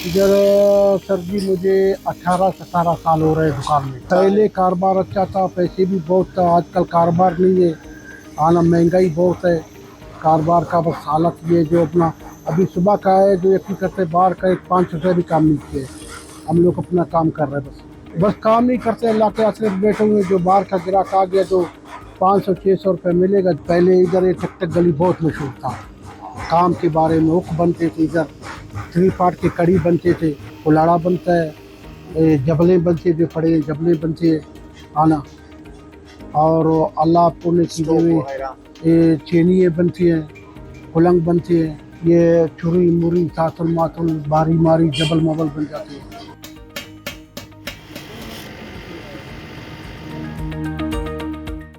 इधर सर जी मुझे 18 से 17 साल हो रहे हैं दुकान में। पहले कारोबार अच्छा था, पैसे भी बहुत था। आजकल कारोबार नहीं है, आना महंगाई बहुत है। कारोबार का बस हालत ये जो अपना अभी सुबह का है जो यकीन करते बाहर का 5 रुपये भी काम नहीं किए। हम लोग अपना काम कर रहे हैं, बस काम नहीं करते। अल्लाह के आसरे पे बैठे हुए, जो बाहर का ग्राहक आ गया तो 500-600 रुपये मिलेगा। पहले इधर ये टक टक गली बहुत मशहूर था, काम के बारे में हुक बनते थे। इधर 3 पार्ट के कड़ी बनते थे, पुलाड़ा बनता है, जबले बनते थे, पड़े जबले बनते हैं आना। और अल्लाह पुण्य की देवी ये चेनिए बनती हैं, कुलंग बनती है, ये छुरी मुरी सातुल मातुल बारी मारी जबल मबल बन जाती है।